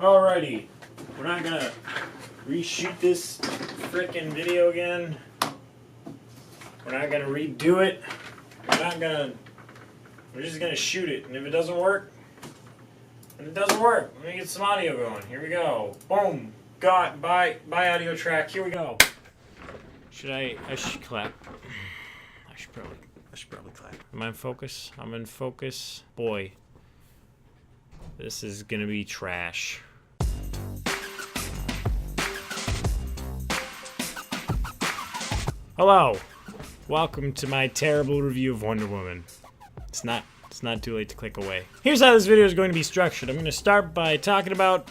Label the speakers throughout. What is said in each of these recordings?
Speaker 1: Alrighty, we're not gonna reshoot this frickin' video again. We're not gonna redo it. We're just gonna shoot it, and if it doesn't work, then it doesn't work. Let me get some audio going. Here we go. Boom. Got by audio track. Here we go. I should clap. I should probably clap. Am I in focus? I'm in focus. Boy, this is gonna be trash. Hello, welcome to my terrible review of Wonder Woman. It's not too late to click away. Here's how this video is going to be structured. I'm going to start by talking about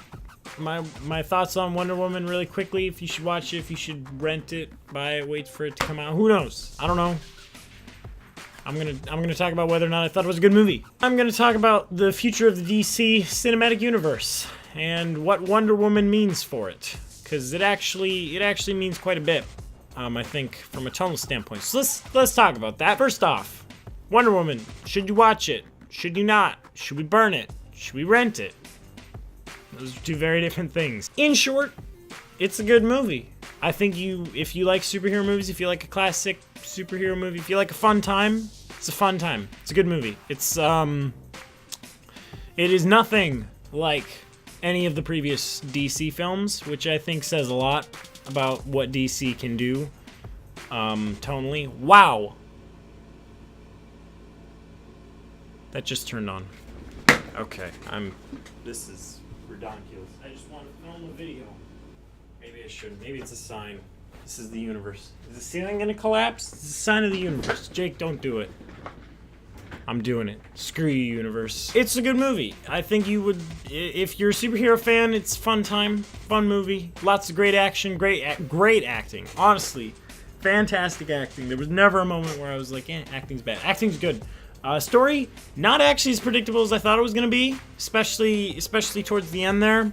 Speaker 1: my thoughts on Wonder Woman really quickly. If you should watch it, if you should rent it, buy it, wait for it to come out. Who knows? I don't know. I'm gonna talk about whether or not I thought it was a good movie. I'm gonna talk about the future of the DC cinematic universe and what Wonder Woman means for it, because it actually means quite a bit. I think from a tonal standpoint. So let's talk about that. First off, Wonder Woman. Should you watch it? Should you not? Should we burn it? Should we rent it? Those are two very different things. In short, it's a good movie. I think if you like superhero movies, if you like a classic superhero movie, if you like a fun time, it's a fun time. It's a good movie. It is nothing like any of the previous DC films, which I think says a lot about what DC can do tonally. Wow. That just turned on. Okay, this is ridiculous. I just want to film a video. Maybe I shouldn't. Maybe it's a sign. This is the universe. Is the ceiling gonna collapse? It's a sign of the universe. Jake, don't do it. I'm doing it. Screw you, universe. It's a good movie. I think you would, if you're a superhero fan, it's fun time, fun movie. Lots of great action, great acting. Honestly, fantastic acting. There was never a moment where I was like, acting's bad. Acting's good. Story, not actually as predictable as I thought it was gonna be, especially towards the end there.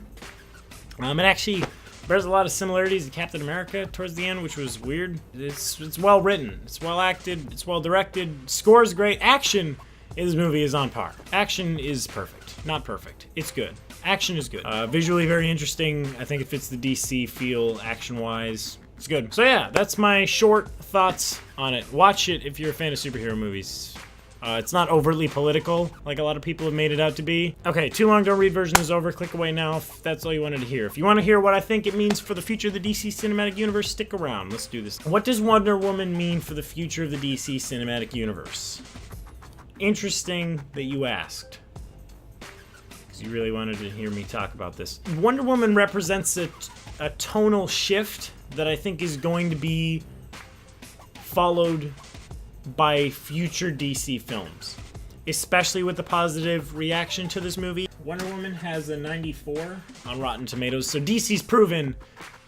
Speaker 1: It actually bears a lot of similarities to Captain America towards the end, which was weird. It's well written, it's well acted, it's well directed, score's great. Action in this movie is on par. Action is perfect. Not perfect. It's good. Action is good. Visually very interesting. I think it fits the DC feel action-wise. It's good. So yeah, that's my short thoughts on it. Watch it if you're a fan of superhero movies. It's not overtly political, like a lot of people have made it out to be. Okay, too long, don't read version is over. Click away now if that's all you wanted to hear. If you want to hear what I think it means for the future of the DC Cinematic Universe, stick around. Let's do this. What does Wonder Woman mean for the future of the DC Cinematic Universe? Interesting that you asked, because you really wanted to hear me talk about this. Wonder Woman represents a tonal shift that I think is going to be followed by future DC films, especially with the positive reaction to this movie. Wonder Woman has a 94 on Rotten Tomatoes, so DC's proven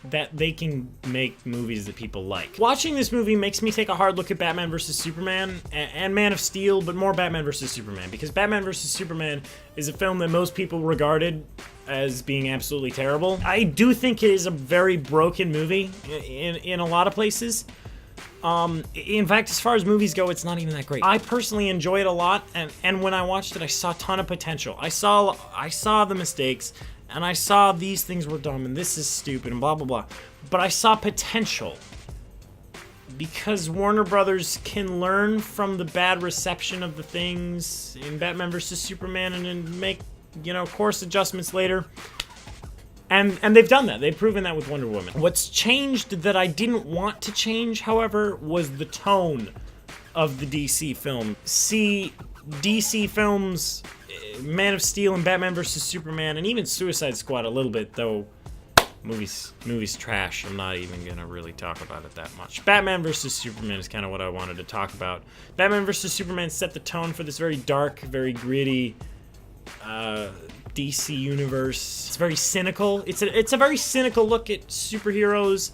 Speaker 1: that they can make movies that people like. Watching this movie makes me take a hard look at Batman vs. Superman and Man of Steel, but more Batman vs. Superman, because Batman vs. Superman is a film that most people regarded as being absolutely terrible. I do think it is a very broken movie in a lot of places. In fact, as far as movies go, it's not even that great. I personally enjoy it a lot, and when I watched it, I saw a ton of potential. I saw the mistakes, and I saw these things were dumb, and this is stupid, and blah, blah, blah. But I saw potential, because Warner Brothers can learn from the bad reception of the things in Batman vs. Superman and then make, course adjustments later. And they've done that. They've proven that with Wonder Woman. What's changed that I didn't want to change, however, was the tone of the DC film. See, DC films, Man of Steel and Batman vs. Superman, and even Suicide Squad a little bit, though movies trash. I'm not even gonna really talk about it that much. Batman vs. Superman is kind of what I wanted to talk about. Batman vs. Superman set the tone for this very dark, very gritty, DC universe. It's very cynical. It's a very cynical look at superheroes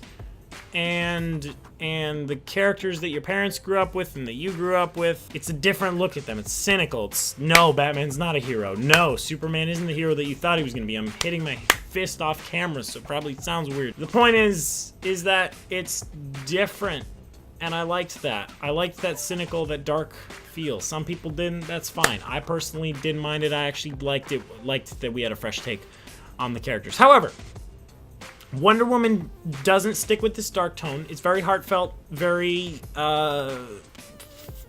Speaker 1: and the characters that your parents grew up with and that you grew up with. It's a different look at them. It's cynical. No, Batman's not a hero. No, Superman isn't the hero that you thought he was gonna be. I'm hitting my fist off camera, so it probably sounds weird. The point is that it's different, and I liked that. I liked that cynical, that dark feel. Some people didn't. That's fine. I personally didn't mind it. I actually liked that we had a fresh take on the characters. However, Wonder Woman doesn't stick with this dark tone. It's very heartfelt, very,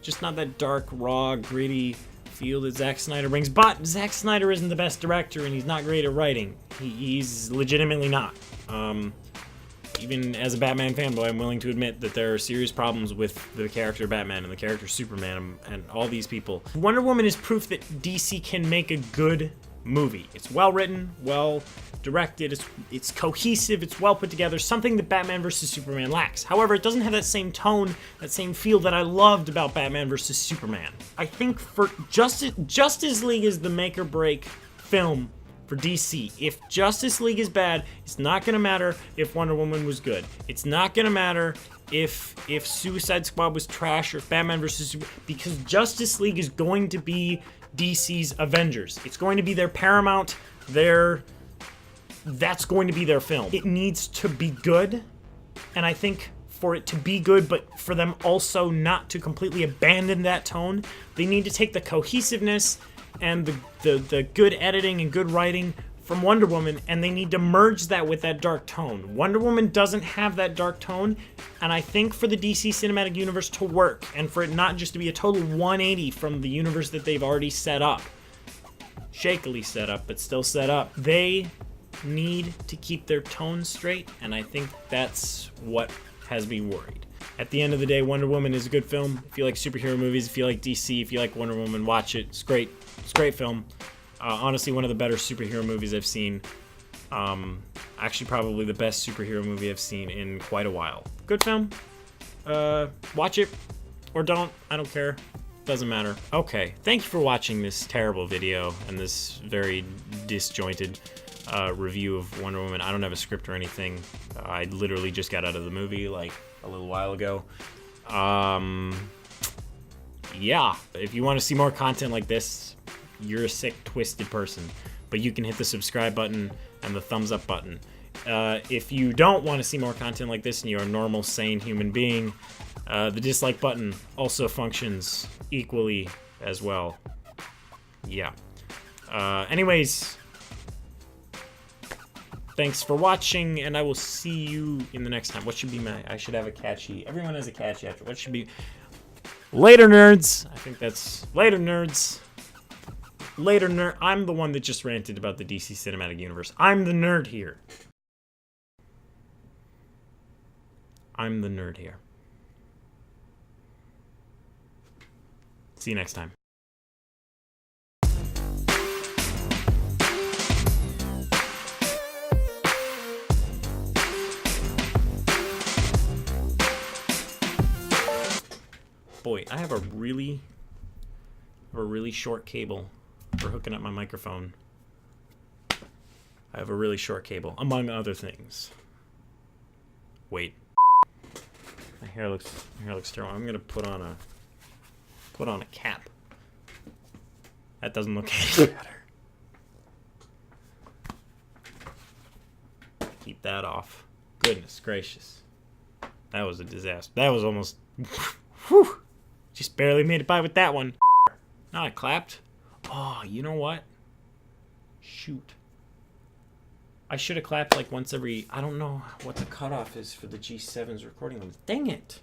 Speaker 1: just not that dark, raw, gritty feel that Zack Snyder brings. But Zack Snyder isn't the best director, and he's not great at writing. He's legitimately not. Even as a Batman fanboy, I'm willing to admit that there are serious problems with the character Batman and the character Superman and all these people. Wonder Woman is proof that DC can make a good movie. It's well written, well directed, it's cohesive, it's well put together, something that Batman vs. Superman lacks. However, it doesn't have that same tone, that same feel that I loved about Batman vs. Superman. I think for Justice League is the make or break film for DC. If Justice League is bad, it's not gonna matter if Wonder Woman was good. It's not gonna matter if Suicide Squad was trash or if Batman vs. Superman, because Justice League is going to be DC's Avengers. It's going to be their Paramount, that's going to be their film. It needs to be good, and I think for it to be good, but for them also not to completely abandon that tone, they need to take the cohesiveness and the good editing and good writing from Wonder Woman, and they need to merge that with that dark tone. Wonder Woman doesn't have that dark tone, and I think for the DC Cinematic Universe to work, and for it not just to be a total 180 from the universe that they've already set up, shakily set up, but still set up, they need to keep their tone straight, and I think that's what has me worried. At the end of the day, Wonder Woman is a good film. If you like superhero movies, if you like DC, if you like Wonder Woman, watch it. It's great. It's a great film. Honestly, one of the better superhero movies I've seen. Actually, probably the best superhero movie I've seen in quite a while. Good film. Watch it or don't. I don't care. Doesn't matter. Okay, thank you for watching this terrible video and this very disjointed review of Wonder Woman. I don't have a script or anything. I literally just got out of the movie like a little while ago. Yeah, if you want to see more content like this, you're a sick, twisted person. But you can hit the subscribe button and the thumbs up button. If you don't want to see more content like this and you're a normal, sane human being, the dislike button also functions equally as well. Yeah. Anyways, thanks for watching, and I will see you in the next time. What should be I should have a catchy, everyone has a catchy after. What should be, later nerds. I think that's, later nerds. Later nerd. I'm the one that just ranted about the DC Cinematic Universe. I'm the nerd here. I'm the nerd here. See you next time. Boy, I have a really short cable for hooking up my microphone. I have a really short cable, among other things. Wait. My hair looks terrible. I'm gonna put on a cap. That doesn't look any better. Keep that off. Goodness gracious. That was a disaster. That was almost whew. Just barely made it by with that one. Now I clapped. Oh, you know what? Shoot. I should have clapped like once every... I don't know what the cutoff is for the G7's recording limit. Dang it.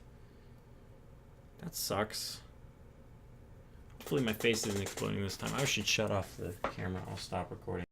Speaker 1: That sucks. Hopefully my face isn't exploding this time. I should shut off the camera. I'll stop recording.